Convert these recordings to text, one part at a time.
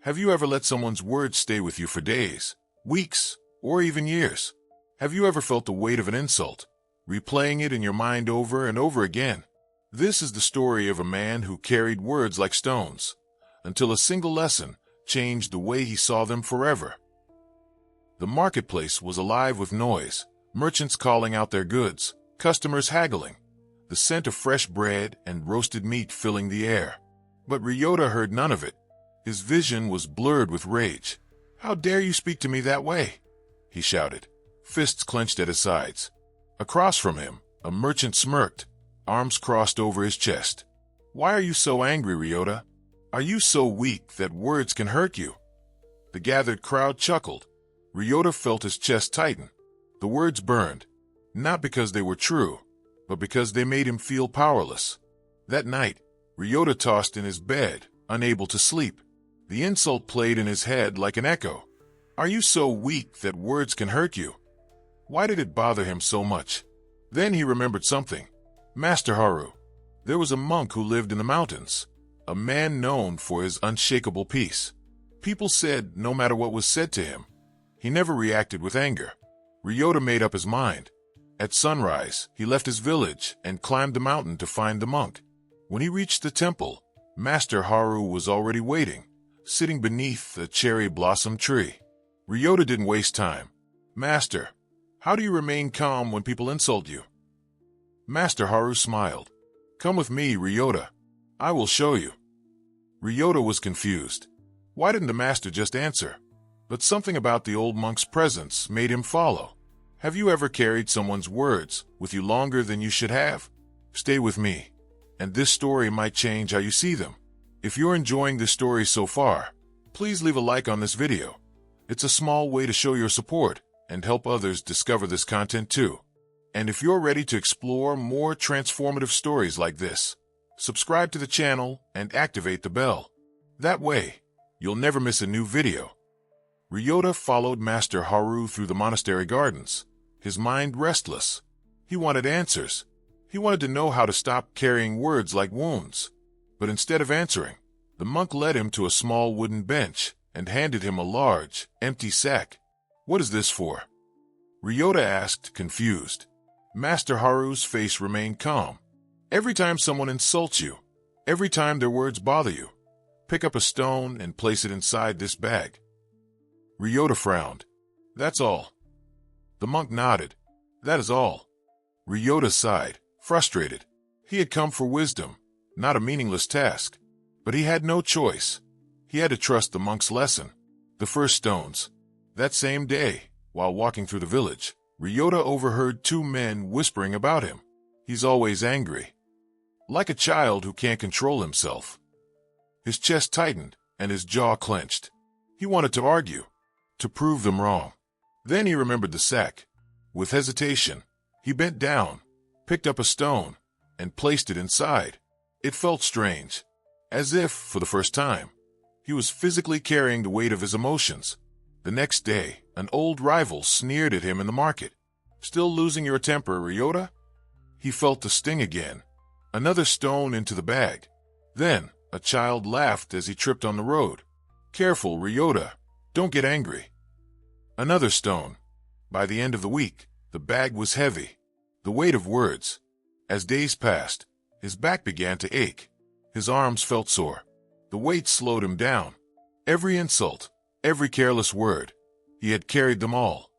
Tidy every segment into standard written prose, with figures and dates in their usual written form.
Have you ever let someone's words stay with you for days, weeks, or even years? Have you ever felt the weight of an insult, replaying it in your mind over and over again? This is the story of a man who carried words like stones, until a single lesson changed the way he saw them forever. The marketplace was alive with noise, merchants calling out their goods, customers haggling, the scent of fresh bread and roasted meat filling the air. But Ryota heard none of it. His vision was blurred with rage. "How dare you speak to me that way?" he shouted, fists clenched at his sides. Across from him, a merchant smirked, arms crossed over his chest. "Why are you so angry, Ryota? Are you so weak that words can hurt you?" The gathered crowd chuckled. Ryota felt his chest tighten. The words burned, not because they were true, but because they made him feel powerless. That night, Ryota tossed in his bed, unable to sleep. The insult played in his head like an echo. "Are you so weak that words can hurt you?" Why did it bother him so much? Then he remembered something. Master Haru. There was a monk who lived in the mountains, a man known for his unshakable peace. People said no matter what was said to him, he never reacted with anger. Ryota made up his mind. At sunrise, he left his village and climbed the mountain to find the monk. When he reached the temple, Master Haru was already waiting, sitting beneath a cherry blossom tree. Ryota didn't waste time. "Master, how do you remain calm when people insult you?" Master Haru smiled. "Come with me, Ryota. I will show you." Ryota was confused. Why didn't the master just answer? But something about the old monk's presence made him follow. Have you ever carried someone's words with you longer than you should have? Stay with me, and this story might change how you see them. If you're enjoying this story so far, please leave a like on this video. It's a small way to show your support and help others discover this content too. And if you're ready to explore more transformative stories like this, subscribe to the channel and activate the bell. That way, you'll never miss a new video. Ryota followed Master Haru through the monastery gardens, his mind restless. He wanted answers. He wanted to know how to stop carrying words like wounds. But instead of answering, the monk led him to a small wooden bench and handed him a large, empty sack. "What is this for?" Ryota asked, confused. Master Haru's face remained calm. "Every time someone insults you, every time their words bother you, pick up a stone and place it inside this bag." Ryota frowned. "That's all." The monk nodded. "That is all." Ryota sighed, frustrated. He had come for wisdom, not a meaningless task. But he had no choice. He had to trust the monk's lesson. The first stones. That same day, while walking through the village, Ryota overheard two men whispering about him. "He's always angry." Like a child who can't control himself. His chest tightened and his jaw clenched. He wanted to argue, to prove them wrong. Then he remembered the sack. With hesitation, he bent down, picked up a stone, and placed it inside. It felt strange, as if, for the first time, he was physically carrying the weight of his emotions. The next day, an old rival sneered at him in the market. "Still losing your temper, Ryota?" He felt the sting again. Another stone into the bag. Then, a child laughed as he tripped on the road. "Careful, Ryota. Don't get angry." Another stone. By the end of the week, the bag was heavy. The weight of words. As days passed, his back began to ache. His arms felt sore. The weight slowed him down. Every insult, every careless word, he had carried them all.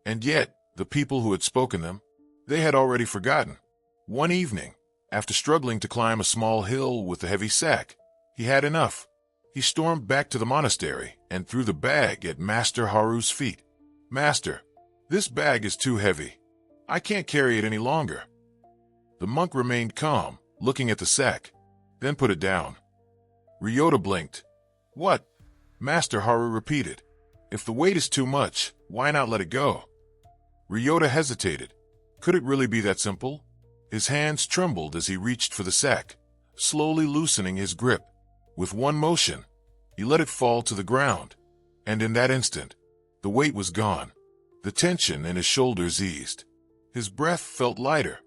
And yet, the people who had spoken them, they had already forgotten. One evening, after struggling to climb a small hill with a heavy sack, he had enough. He stormed back to the monastery and threw the bag at Master Haru's feet. "Master, this bag is too heavy. I can't carry it any longer." The monk remained calm, looking at the sack, then put it down. Ryota blinked. "What?" Master Haru repeated. "If the weight is too much, why not let it go?" Ryota hesitated. Could it really be that simple? His hands trembled as he reached for the sack, slowly loosening his grip. With one motion, he let it fall to the ground, and in that instant, the weight was gone. The tension in his shoulders eased. His breath felt lighter.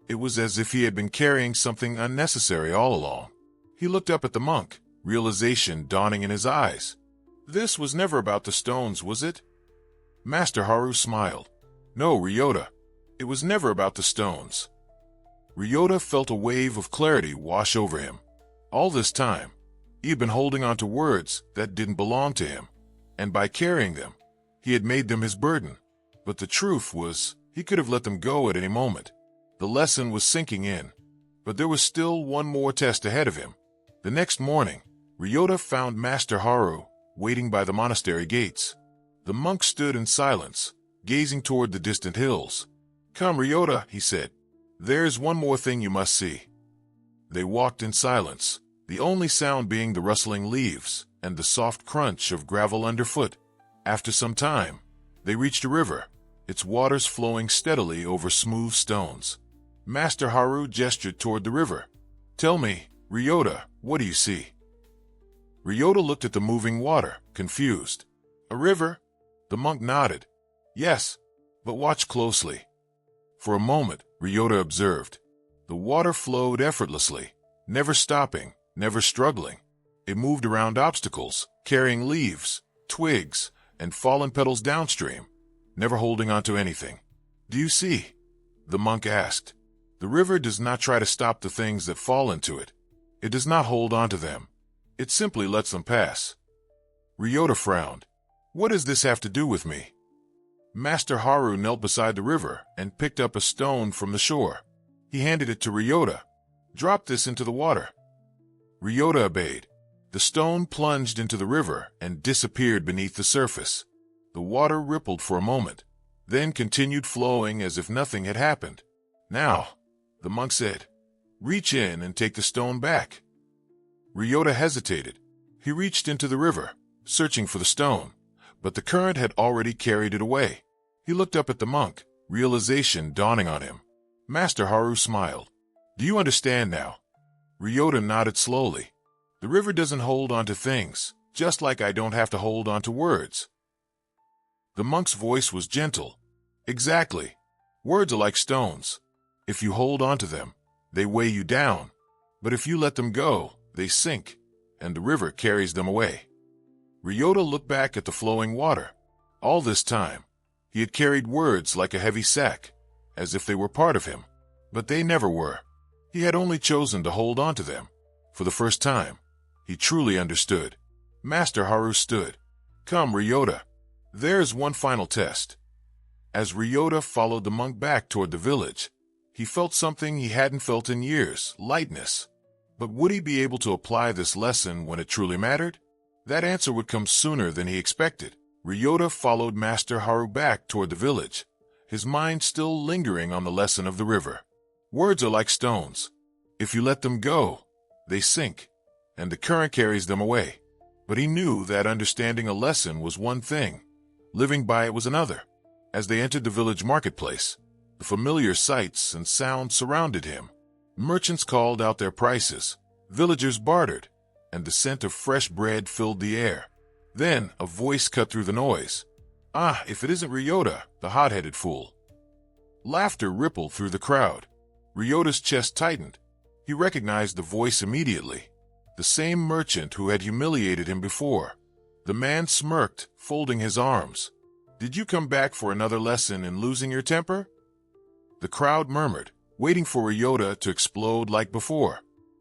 It was as if he had been carrying something unnecessary all along. He looked up at the monk, realization dawning in his eyes. This was never about the stones, was it? Master Haru smiled. No, Ryota. It was never about the stones. Ryota felt a wave of clarity wash over him. All this time, he had been holding on to words that didn't belong to him, and by carrying them, he had made them his burden. But the truth was, he could have let them go at any moment. The lesson was sinking in, but there was still one more test ahead of him. The next morning, Ryota found Master Haru waiting by the monastery gates. The monk stood in silence, gazing toward the distant hills. Come, Ryota, he said. There's one more thing you must see. They walked in silence, the only sound being the rustling leaves and the soft crunch of gravel underfoot. After some time, they reached a river, its waters flowing steadily over smooth stones. Master Haru gestured toward the river. Tell me, Ryota, what do you see? Ryota looked at the moving water, confused. A river? The monk nodded. Yes, but watch closely. For a moment, Ryota observed. The water flowed effortlessly, never stopping, never struggling. It moved around obstacles, carrying leaves, twigs, and fallen petals downstream, never holding onto anything. Do you see? The monk asked. The river does not try to stop the things that fall into it. It does not hold onto them. It simply lets them pass. Ryota frowned. What does this have to do with me? Master Haru knelt beside the river and picked up a stone from the shore. He handed it to Ryota. Drop this into the water. Ryota obeyed. The stone plunged into the river and disappeared beneath the surface. The water rippled for a moment, then continued flowing as if nothing had happened. Now, the monk said, reach in and take the stone back. Ryota hesitated. He reached into the river, searching for the stone, but the current had already carried it away. He looked up at the monk, realization dawning on him. Master Haru smiled. Do you understand now? Ryota nodded slowly. The river doesn't hold on to things, just like I don't have to hold on to words. The monk's voice was gentle. Exactly. Words are like stones. If you hold on to them, they weigh you down. But if you let them go, they sink, and the river carries them away. Ryota looked back at the flowing water. All this time, he had carried words like a heavy sack, as if they were part of him. But they never were. He had only chosen to hold on to them. For the first time, he truly understood. Master Haru stood. Come, Ryota. There's one final test. As Ryota followed the monk back toward the village, he felt something he hadn't felt in years, lightness. But would he be able to apply this lesson when it truly mattered? That answer would come sooner than he expected. Ryota followed Master Haru back toward the village, his mind still lingering on the lesson of the river. Words are like stones. If you let them go, they sink, and the current carries them away. But he knew that understanding a lesson was one thing, living by it was another. As they entered the village marketplace, the familiar sights and sounds surrounded him. Merchants called out their prices, villagers bartered, and the scent of fresh bread filled the air. Then a voice cut through the noise. Ah, if it isn't Ryota, the hot-headed fool. Laughter rippled through the crowd. Ryota's chest tightened. He recognized the voice immediately. The same merchant who had humiliated him before. The man smirked, folding his arms. Did you come back for another lesson in losing your temper? The crowd murmured, waiting for Ryota to explode like before.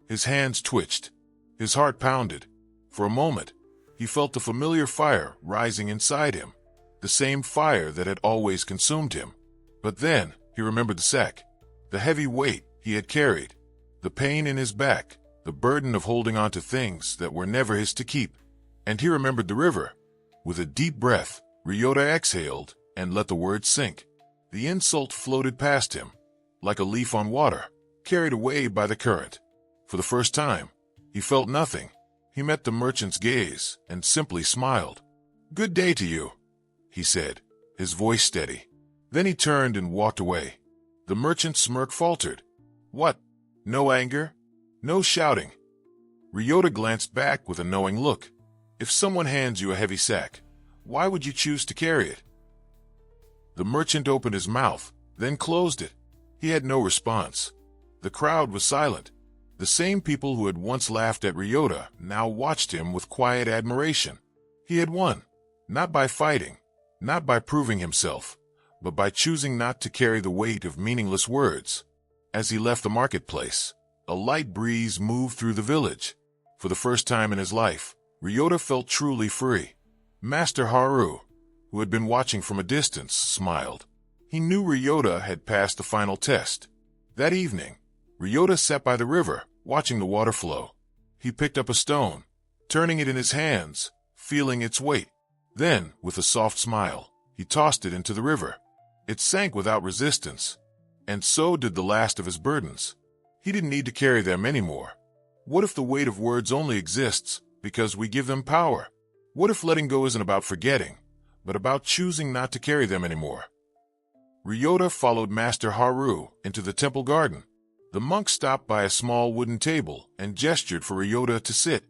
His hands twitched. His heart pounded. For a moment, he felt the familiar fire rising inside him, the same fire that had always consumed him. But then he remembered the sack, the heavy weight he had carried, the pain in his back, the burden of holding on to things that were never his to keep. And he remembered the river. With a deep breath, Ryota exhaled and let the words sink. The insult floated past him, like a leaf on water, carried away by the current. For the first time, he felt nothing. He met the merchant's gaze and simply smiled. Good day to you, he said, his voice steady. Then he turned and walked away. The merchant's smirk faltered. What? No anger? No shouting? Ryota glanced back with a knowing look. If someone hands you a heavy sack, why would you choose to carry it? The merchant opened his mouth, then closed it. He had no response. The crowd was silent. The same people who had once laughed at Ryota now watched him with quiet admiration. He had won, not by fighting, not by proving himself, but by choosing not to carry the weight of meaningless words. As he left the marketplace, a light breeze moved through the village. For the first time in his life, Ryota felt truly free. Master Haru, who had been watching from a distance, smiled. He knew Ryota had passed the final test. That evening, Ryota sat by the river, watching the water flow. He picked up a stone, turning it in his hands, feeling its weight. Then, with a soft smile, he tossed it into the river. It sank without resistance, and so did the last of his burdens. He didn't need to carry them anymore. What if the weight of words only exists because we give them power? What if letting go isn't about forgetting, but about choosing not to carry them anymore? Ryota followed Master Haru into the temple garden. The monk stopped by a small wooden table and gestured for Ryota to sit.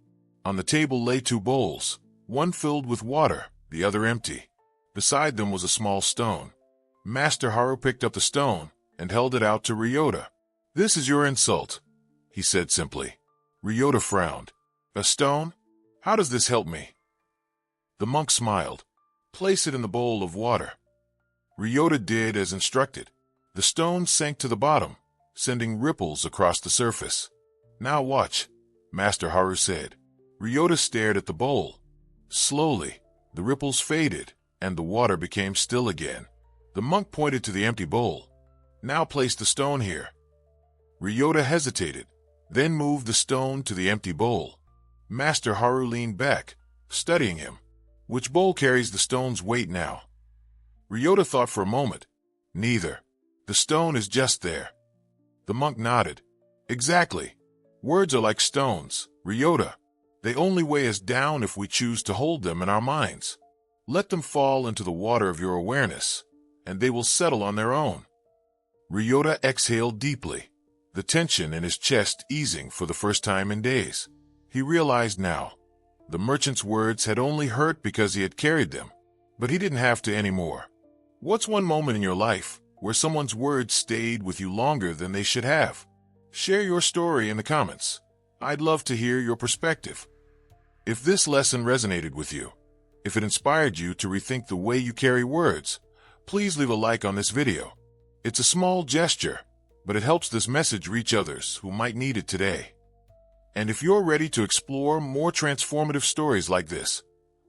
On the table lay 2 bowls, one filled with water, the other empty. Beside them was a small stone. Master Haru picked up the stone and held it out to Ryota. "This is your insult," he said simply. Ryota frowned. "A stone? How does this help me?" The monk smiled. "Place it in the bowl of water." Ryota did as instructed. The stone sank to the bottom, sending ripples across the surface. "Now watch," Master Haru said. Ryota stared at the bowl. Slowly, the ripples faded, and the water became still again. The monk pointed to the empty bowl. "Now place the stone here." Ryota hesitated, then moved the stone to the empty bowl. Master Haru leaned back, studying him. "Which bowl carries the stone's weight now?" Ryota thought for a moment. "Neither. The stone is just there." The monk nodded. "Exactly. Words are like stones, Ryota. They only weigh us down if we choose to hold them in our minds. Let them fall into the water of your awareness, and they will settle on their own." Ryota exhaled deeply, the tension in his chest easing for the first time in days. He realized now. The merchant's words had only hurt because he had carried them, but he didn't have to anymore. What's one moment in your life where someone's words stayed with you longer than they should have? Share your story in the comments. I'd love to hear your perspective. If this lesson resonated with you, if it inspired you to rethink the way you carry words, please leave a like on this video. It's a small gesture, but it helps this message reach others who might need it today. And if you're ready to explore more transformative stories like this,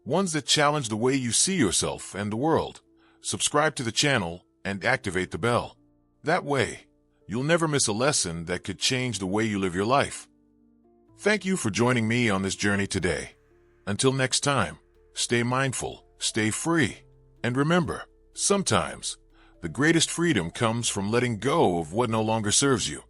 ones that challenge the way you see yourself and the world, subscribe to the channel and activate the bell. That way, you'll never miss a lesson that could change the way you live your life. Thank you for joining me on this journey today. Until next time, stay mindful, stay free, and remember, sometimes the greatest freedom comes from letting go of what no longer serves you.